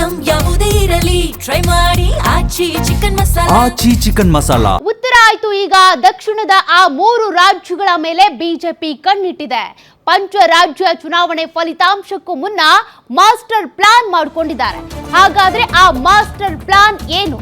Item ಯಾವುದೇ ಇರಲಿ try ಮಾಡಿ ಆಚಿ ಚಿಕನ್ ಮಸಾಲಾ. ಉತ್ತರ ಆಯ್ತು. ಈಗ ದಕ್ಷಿಣದ ಆ 3 ರಾಜ್ಯಗಳ ಮೇಲೆ ಬಿಜೆಪಿ ಕಣ್ಣಿಟ್ಟಿದೆ. ಪಂಚರಾಜ್ಯ ಚುನಾವಣೆ ಫಲಿತಾಂಶಕ್ಕೂ ಮುನ್ನ ಮಾಸ್ಟರ್ ಪ್ಲಾನ್ ಮಾಡಿಕೊಂಡಿದ್ದಾರೆ. ಹಾಗಾದ್ರೆ ಆ ಮಾಸ್ಟರ್ ಪ್ಲಾನ್ ಏನು?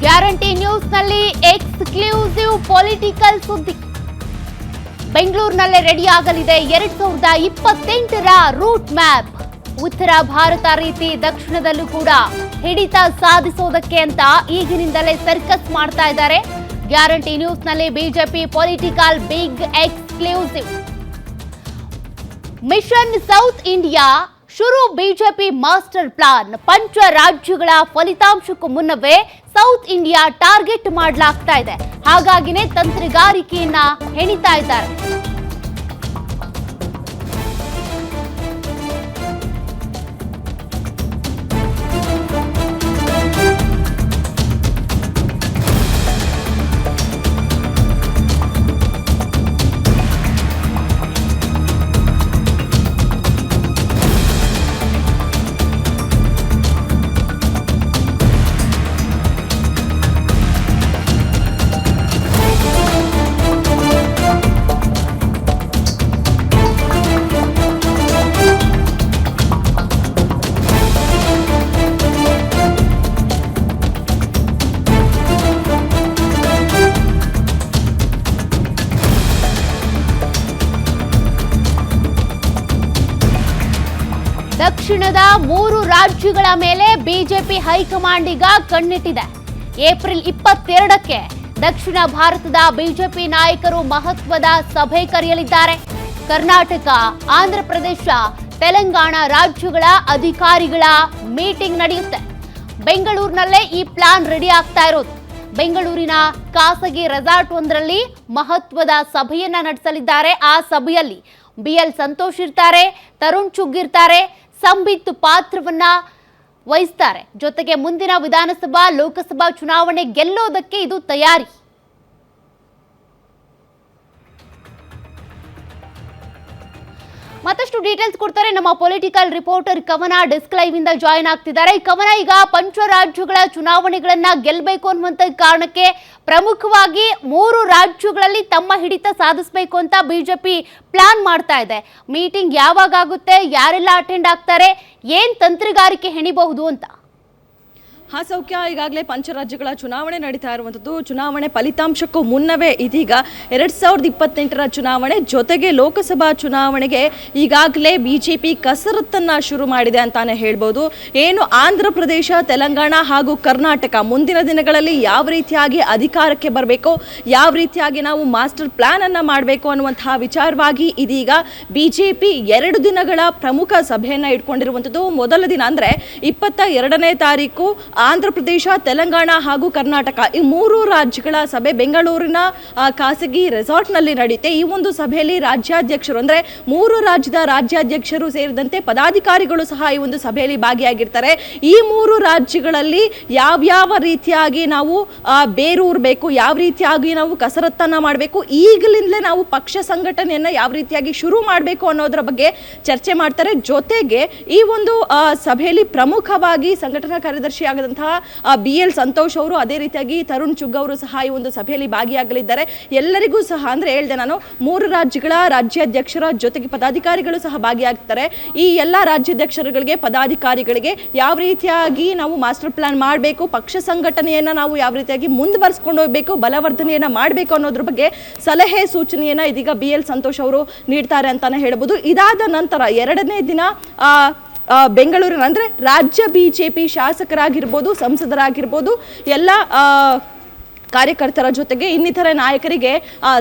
ಗ್ಯಾರಂಟಿ ನ್ಯೂಸ್ನಲ್ಲಿ ಎಕ್ಸ್ಕ್ಲೂಸಿವ್ ಪೊಲಿಟಿಕಲ್ ಸುದ್ದಿ. ಬೆಂಗಳೂರಿನಲ್ಲೇ ರೆಡಿ ಆಗಲಿದೆ 2028ರ ರೂಟ್ ಮ್ಯಾಪ್. ಉತ್ತರ ಭಾರತ ರೀತಿ ದಕ್ಷಿಣದಲ್ಲೂ ಕೂಡ ಹಿಡಿತ ಸಾಧಿಸೋದಕ್ಕೆ ಅಂತ ಈಗಿನಿಂದಲೇ ಸರ್ಕಸ್ ಮಾಡ್ತಾ ಇದ್ದಾರೆ. ಗ್ಯಾರಂಟಿ ನ್ಯೂಸ್ನಲ್ಲಿ BJP political big exclusive. Mission south India ಶುರು ಬಿಜೆಪಿ ಮಾಸ್ಟರ್ ಪ್ಲಾನ್. ಪಂಚ ರಾಜ್ಯಗಳ ಫಲಿತಾಂಶಕ್ಕೂ ಮುನ್ನವೇ ಸೌತ್ ಇಂಡಿಯಾ ಟಾರ್ಗೆಟ್ ಮಾಡಲಾಗ್ತಾ ಇದೆ. ಹಾಗಾಗಿನೇ ತಂತ್ರಗಾರಿಕೆಯನ್ನ ಹೆಣಿತಾ ಇದ್ದಾರೆ. ದಕ್ಷಿಣದ 3 ರಾಜ್ಯಗಳ ಮೇಲೆ ಬಿಜೆಪಿ ಹೈಕಮಾಂಡ್ ಈಗ ಕಣ್ಣಿಟ್ಟಿದೆ. ಏಪ್ರಿಲ್ 22ಕ್ಕೆ ದಕ್ಷಿಣ ಭಾರತದ ಬಿಜೆಪಿ ನಾಯಕರು ಮಹತ್ವದ ಸಭೆ ಕರೆಯಲಿದ್ದಾರೆ. ಕರ್ನಾಟಕ, ಆಂಧ್ರ ಪ್ರದೇಶ, ತೆಲಂಗಾಣ ರಾಜ್ಯಗಳ ಅಧಿಕಾರಿಗಳ ಮೀಟಿಂಗ್ ನಡೆಯುತ್ತೆ. ಬೆಂಗಳೂರಿನಲ್ಲೇ ಈ ಪ್ಲಾನ್ ರೆಡಿ ಆಗ್ತಾ ಇರೋದು. ಬೆಂಗಳೂರಿನ ಖಾಸಗಿ ರೆಸಾರ್ಟ್ ಒಂದರಲ್ಲಿ ಮಹತ್ವದ ಸಭೆಯನ್ನ ನಡೆಸಲಿದ್ದಾರೆ. ಆ ಸಭೆಯಲ್ಲಿ BL ಸಂತೋಷ್ ಇರ್ತಾರೆ, ತರುಣ್ ಚುಗ್ ಇರ್ತಾರೆ, ಸಂಬಿತ್ ಪಾತ್ರವನ್ನ ವಹಿಸ್ತಾರೆ. ಜೊತೆಗೆ ಮುಂದಿನ ವಿಧಾನಸಭಾ ಲೋಕಸಭಾ ಚುನಾವಣೆ ಗೆಲ್ಲೋದಕ್ಕೆ ಇದು ತಯಾರಿ. ಮತ್ತಷ್ಟು ಡೀಟೇಲ್ಸ್ ಕೊಡ್ತಾರೆ ನಮ್ಮ ಪೊಲಿಟಿಕಲ್ ರಿಪೋರ್ಟರ್ ಕವನ. ಡೆಸ್ಕ್ ಲೈವ್ ಇಂದ ಜಾಯಿನ್ ಆಗ್ತಿದ್ದಾರೆ. ಕವನ, ಈಗ ಪಂಚ ರಾಜ್ಯಗಳ ಚುನಾವಣೆಗಳನ್ನ ಗೆಲ್ಲಬೇಕು ಅನ್ನುವಂತ ಕಾರಣಕ್ಕೆ ಪ್ರಮುಖವಾಗಿ 3 ರಾಜ್ಯಗಳಲ್ಲಿ ತಮ್ಮ ಹಿಡಿತ ಸಾಧಿಸಬೇಕು ಅಂತ ಬಿಜೆಪಿ ಪ್ಲಾನ್ ಮಾಡ್ತಾ ಇದೆ. ಮೀಟಿಂಗ್ ಯಾವಾಗ ಆಗುತ್ತೆ, ಯಾರೆಲ್ಲ ಅಟೆಂಡ್ ಆಗ್ತಾರೆ, ಏನ್ ತಂತ್ರಗಾರಿಕೆ ಹೆಣಿಬಹುದು ಅಂತ? ಸೌಖ್ಯ, ಈಗಾಗಲೇ ಪಂಚರಾಜ್ಯಗಳ ಚುನಾವಣೆ ನಡೀತಾ ಇರುವಂಥದ್ದು. ಚುನಾವಣೆ ಫಲಿತಾಂಶಕ್ಕೂ ಮುನ್ನವೇ ಇದೀಗ 2028ರ ಚುನಾವಣೆ ಜೊತೆಗೆ ಲೋಕಸಭಾ ಚುನಾವಣೆಗೆ ಈಗಾಗಲೇ ಬಿಜೆಪಿ ಕಸರತ್ತನ್ನು ಶುರು ಮಾಡಿದೆ ಅಂತಾನೆ ಹೇಳ್ಬೋದು. ಏನು ಆಂಧ್ರ ಪ್ರದೇಶ, ತೆಲಂಗಾಣ ಹಾಗೂ ಕರ್ನಾಟಕ ಮುಂದಿನ ದಿನಗಳಲ್ಲಿ ಯಾವ ರೀತಿಯಾಗಿ ಅಧಿಕಾರಕ್ಕೆ ಬರಬೇಕು, ಯಾವ ರೀತಿಯಾಗಿ ನಾವು ಮಾಸ್ಟರ್ ಪ್ಲಾನ್ ಅನ್ನು ಮಾಡಬೇಕು ಅನ್ನುವಂತಹ ವಿಚಾರವಾಗಿ ಇದೀಗ ಬಿಜೆಪಿ 2 ದಿನಗಳ ಪ್ರಮುಖ ಸಭೆಯನ್ನು ಇಟ್ಕೊಂಡಿರುವಂಥದ್ದು. ಮೊದಲ ದಿನ ಅಂದರೆ 22ನೇ ತಾರೀಕು ಆಂಧ್ರ ಪ್ರದೇಶ, ತೆಲಂಗಾಣ ಹಾಗೂ ಕರ್ನಾಟಕ ಈ 3 ರಾಜ್ಯಗಳ ಸಭೆ ಬೆಂಗಳೂರಿನ ಖಾಸಗಿ ರೆಸಾರ್ಟ್ನಲ್ಲಿ ನಡೆಯುತ್ತೆ. ಈ ಒಂದು ಸಭೆಯಲ್ಲಿ ರಾಜ್ಯಾಧ್ಯಕ್ಷರು ಅಂದರೆ 3 ರಾಜ್ಯದ ರಾಜ್ಯಾಧ್ಯಕ್ಷರು ಸೇರಿದಂತೆ ಪದಾಧಿಕಾರಿಗಳು ಸಹ ಈ ಒಂದು ಸಭೆಯಲ್ಲಿ ಭಾಗಿಯಾಗಿರ್ತಾರೆ. ಈ 3 ರಾಜ್ಯಗಳಲ್ಲಿ ಯಾವ್ಯಾವ ರೀತಿಯಾಗಿ ನಾವು ಬೇರೂರಬೇಕು, ಯಾವ ರೀತಿಯಾಗಿ ನಾವು ಕಸರತ್ತನ್ನು ಮಾಡಬೇಕು, ಈಗಲಿಂದಲೇ ನಾವು ಪಕ್ಷ ಸಂಘಟನೆಯನ್ನು ಯಾವ ರೀತಿಯಾಗಿ ಶುರು ಮಾಡಬೇಕು ಅನ್ನೋದರ ಬಗ್ಗೆ ಚರ್ಚೆ ಮಾಡ್ತಾರೆ. ಜೊತೆಗೆ ಈ ಒಂದು ಸಭೆಯಲ್ಲಿ ಪ್ರಮುಖವಾಗಿ ಸಂಘಟನಾ ಕಾರ್ಯದರ್ಶಿ BL ಸಂತೋಷ್ ಅವರು, ಅದೇ ರೀತಿಯಾಗಿ ತರುಣ್ ಚುಗ್ ಅವರು ಸಹ ಈ ಒಂದು ಸಭೆಯಲ್ಲಿ ಭಾಗಿಯಾಗಲಿದ್ದಾರೆ. ಎಲ್ಲರಿಗೂ ಸಹ ಅಂದ್ರೆ ಹೇಳಿದೆ ನಾನು 3 ರಾಜ್ಯಗಳ ರಾಜ್ಯಾಧ್ಯಕ್ಷರ ಜೊತೆಗೆ ಪದಾಧಿಕಾರಿಗಳು ಸಹ ಭಾಗಿಯಾಗ್ತಾರೆ. ಈ ಎಲ್ಲ ರಾಜ್ಯಾಧ್ಯಕ್ಷರುಗಳಿಗೆ ಪದಾಧಿಕಾರಿಗಳಿಗೆ ಯಾವ ರೀತಿಯಾಗಿ ನಾವು ಮಾಸ್ಟರ್ ಪ್ಲಾನ್ ಮಾಡಬೇಕು, ಪಕ್ಷ ಸಂಘಟನೆಯನ್ನ ನಾವು ಯಾವ ರೀತಿಯಾಗಿ ಮುಂದುವರಿಸಿಕೊಂಡು ಹೋಗಬೇಕು, ಬಲವರ್ಧನೆಯನ್ನ ಮಾಡಬೇಕು ಅನ್ನೋದ್ರ ಬಗ್ಗೆ ಸಲಹೆ ಸೂಚನೆಯನ್ನ ಇದೀಗ BL ಸಂತೋಷ್ ಅವರು ನೀಡ್ತಾರೆ ಅಂತಾನೆ ಹೇಳ್ಬೋದು. ಇದಾದ ನಂತರ 2ನೇ ದಿನ ಬೆಂಗಳೂರಿನ ಅಂದರೆ ರಾಜ್ಯ ಬಿಜೆಪಿ ಶಾಸಕರಾಗಿರ್ಬೋದು, ಸಂಸದರಾಗಿರ್ಬೋದು, ಎಲ್ಲ ಕಾರ್ಯಕರ್ತರ ಜೊತೆಗೆ ಇನ್ನಿತರ ನಾಯಕರಿಗೆ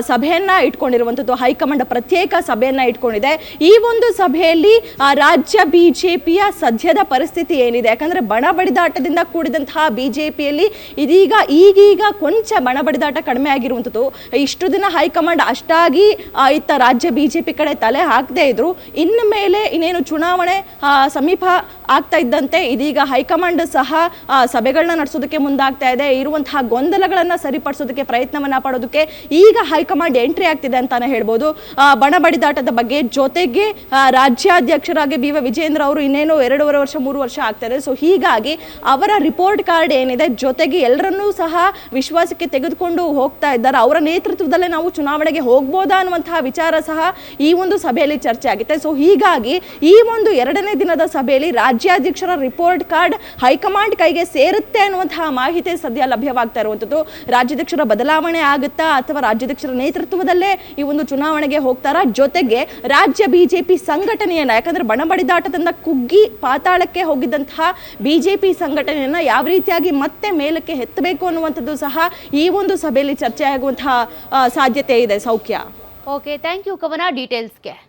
ಸಭೆಯನ್ನ ಇಟ್ಕೊಂಡಿರುವಂಥದ್ದು. ಹೈಕಮಾಂಡ್ ಪ್ರತ್ಯೇಕ ಸಭೆಯನ್ನ ಇಟ್ಕೊಂಡಿದೆ. ಈ ಒಂದು ಸಭೆಯಲ್ಲಿ ರಾಜ್ಯ ಬಿಜೆಪಿಯ ಸದ್ಯದ ಪರಿಸ್ಥಿತಿ ಏನಿದೆ, ಯಾಕಂದ್ರೆ ಬಣ ಬಡಿದಾಟದಿಂದ ಕೂಡಿದಂತಹ ಬಿಜೆಪಿಯಲ್ಲಿ ಈಗೀಗ ಕೊಂಚ ಬಣ ಬಡಿದಾಟ ಕಡಿಮೆ ಆಗಿರುವಂಥದ್ದು. ಇಷ್ಟು ದಿನ ಹೈಕಮಾಂಡ್ ಅಷ್ಟಾಗಿ ಇತ್ತ ರಾಜ್ಯ ಬಿಜೆಪಿ ಕಡೆ ತಲೆ ಹಾಕದೇ ಇದ್ರು, ಇನ್ನು ಮೇಲೆ ಇನ್ನೇನು ಚುನಾವಣೆ ಸಮೀಪ ಆಗ್ತಾ ಇದ್ದಂತೆ ಇದೀಗ ಹೈಕಮಾಂಡ್ ಸಹ ಸಭೆಗಳನ್ನ ನಡೆಸೋದಕ್ಕೆ ಮುಂದಾಗ್ತಾ ಇದೆ. ಇರುವಂತಹ ಗೊಂದಲಗಳನ್ನ ಸರಿಪಡಿಸೋದಕ್ಕೆ ಪ್ರಯತ್ನವನ್ನ ಪಡೋದಕ್ಕೆ ಈಗ ಹೈಕಮಾಂಡ್ ಎಂಟ್ರಿ ಆಗ್ತಿದೆ ಅಂತಾನೆ ಹೇಳ್ಬೋದು. ಬಣ ಬಡಿದಾಟದ ಬಗ್ಗೆ ಜೊತೆಗೆ ರಾಜ್ಯಾಧ್ಯಕ್ಷರಾಗಿ ಬಿ.ವೈ. ವಿಜಯೇಂದ್ರ ಅವರು ಇನ್ನೇನು 2.5 ವರ್ಷ 3 ವರ್ಷ ಆಗ್ತಾರೆ. ಸೊ ಹೀಗಾಗಿ ಅವರ ರಿಪೋರ್ಟ್ ಕಾರ್ಡ್ ಏನಿದೆ, ಜೊತೆಗೆ ಎಲ್ಲರನ್ನೂ ಸಹ ವಿಶ್ವಾಸಕ್ಕೆ ತೆಗೆದುಕೊಂಡು ಹೋಗ್ತಾ ಇದ್ದಾರೆ. ಅವರ ನೇತೃತ್ವದಲ್ಲೇ ನಾವು ಚುನಾವಣೆಗೆ ಹೋಗ್ಬೋದಾ ಅನ್ನುವಂತಹ ವಿಚಾರ ಸಹ ಈ ಒಂದು ಸಭೆಯಲ್ಲಿ ಚರ್ಚೆ ಆಗುತ್ತೆ. ಸೊ ಹೀಗಾಗಿ ಈ ಒಂದು 2ನೇ ದಿನದ ಸಭೆಯಲ್ಲಿ ರಾಜ್ಯಾಧ್ಯಕ್ಷರ ರಿಪೋರ್ಟ್ ಕಾರ್ಡ್ ಹೈಕಮಾಂಡ್ ಕೈಗೆ ಸೇರುತ್ತೆ ಅನ್ನುವಂತಹ ಮಾಹಿತಿ ಸದ್ಯ ಲಭ್ಯವಾಗ್ತಾ ಇರುವಂಥದ್ದು. ರಾಜ್ಯಾಧ್ಯಕ್ಷರ ಬದಲಾವಣೆ ಆಗುತ್ತಾ ಅಥವಾ ರಾಜ್ಯಾಧ್ಯಕ್ಷರ ನೇತೃತ್ವದಲ್ಲೇ ಈ ಒಂದು ಚುನಾವಣೆಗೆ ಹೋಗ್ತಾರಾ? ಜೊತೆಗೆ ರಾಜ್ಯ ಬಿಜೆಪಿ ಸಂಘಟನೆಯನ್ನ, ಯಾಕಂದ್ರೆ ಬಣ ಬಡಿದಾಟದಿಂದ ಕುಗ್ಗಿ ಪಾತಾಳಕ್ಕೆ ಹೋಗಿದ್ದಂತಹ ಬಿಜೆಪಿ ಸಂಘಟನೆಯನ್ನ ಯಾವ ರೀತಿಯಾಗಿ ಮತ್ತೆ ಮೇಲಕ್ಕೆ ಎತ್ತಬೇಕು ಅನ್ನುವಂಥದ್ದು ಸಹ ಈ ಒಂದು ಸಭೆಯಲ್ಲಿ ಚರ್ಚೆ ಆಗುವಂತಹ ಸಾಧ್ಯತೆ ಇದೆ. ಸೌಖ್ಯ. ಓಕೆ, ಥ್ಯಾಂಕ್ ಯು ಕವನ ಡೀಟೇಲ್ಸ್ಗೆ.